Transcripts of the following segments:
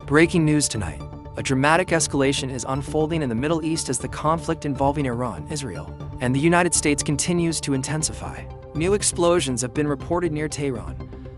Breaking news tonight. A dramatic escalation is unfolding in the Middle East as the conflict involving Iran, Israel, and the United States continues to intensify. New explosions have been reported near Tehran,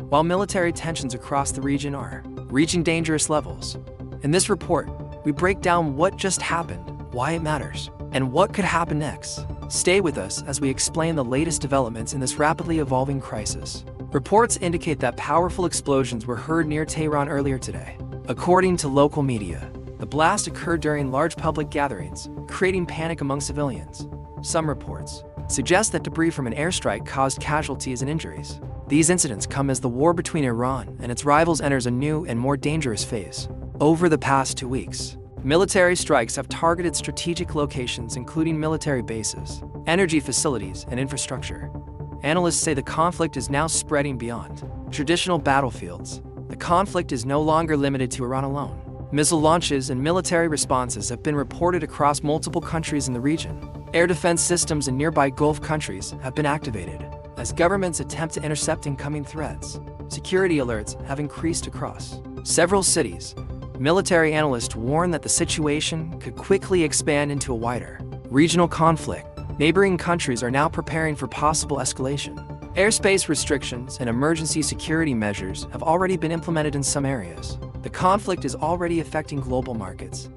while military tensions across the region are reaching dangerous levels. In this report, we break down what just happened, why it matters, and what could happen next. Stay with us as we explain the latest developments in this rapidly evolving crisis. Reports indicate that powerful explosions were heard near Tehran earlier today. According to local media, the blast occurred during large public gatherings, creating panic among civilians. Some reports suggest that debris from an airstrike caused casualties and injuries. These incidents come as the war between Iran and its rivals enters a new and more dangerous phase. Over the past 2 weeks, military strikes have targeted strategic locations including military bases, energy facilities, and infrastructure. Analysts say the conflict is now spreading beyond traditional battlefields. The conflict is no longer limited to Iran alone. Missile launches and military responses have been reported across multiple countries in the region. Air defense systems in nearby Gulf countries have been activated as governments attempt to intercept incoming threats. Security alerts have increased across several cities. Military analysts warn that the situation could quickly expand into a wider regional conflict. Neighboring countries are now preparing for possible escalation. Airspace restrictions and emergency security measures have already been implemented in some areas. The conflict is already affecting global markets.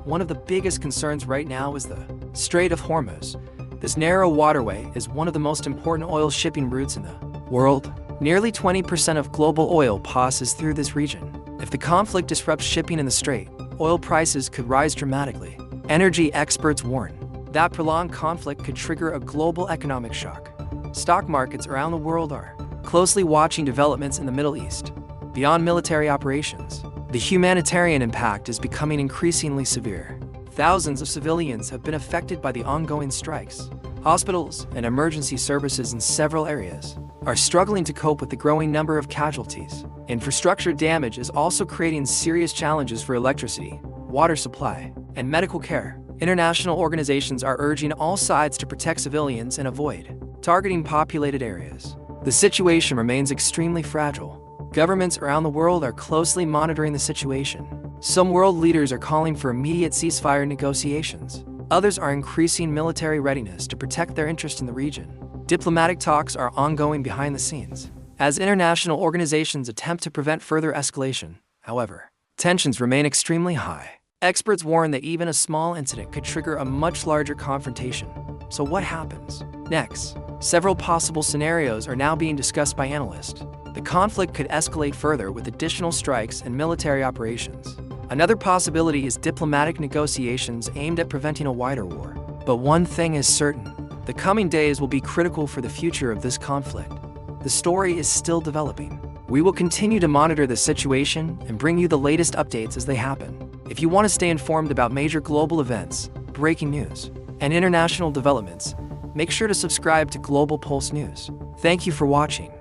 One of the biggest concerns right now is the Strait of Hormuz. This narrow waterway is one of the most important oil shipping routes in the world. Nearly 20% of global oil passes through this region. If the conflict disrupts shipping in the strait, oil prices could rise dramatically. Energy experts warn that prolonged conflict could trigger a global economic shock. Stock markets around the world are closely watching developments in the Middle East. Beyond military operations, the humanitarian impact is becoming increasingly severe. Thousands of civilians have been affected by the ongoing strikes. Hospitals and emergency services in several areas are struggling to cope with the growing number of casualties. Infrastructure damage is also creating serious challenges for electricity, water supply, and medical care. International organizations are urging all sides to protect civilians and avoid targeting populated areas. The situation remains extremely fragile. Governments around the world are closely monitoring the situation. Some world leaders are calling for immediate ceasefire negotiations. Others are increasing military readiness to protect their interest in the region. Diplomatic talks are ongoing behind the scenes as international organizations attempt to prevent further escalation. However, tensions remain extremely high. Experts warn that even a small incident could trigger a much larger confrontation. So what happens next? Several possible scenarios are now being discussed by analysts. The conflict could escalate further with additional strikes and military operations. Another possibility is diplomatic negotiations aimed at preventing a wider war. But one thing is certain: the coming days will be critical for the future of this conflict. The story is still developing. We will continue to monitor the situation and bring you the latest updates as they happen. If you want to stay informed about major global events, breaking news, and international developments, make sure to subscribe to Global Pulse News. Thank you for watching.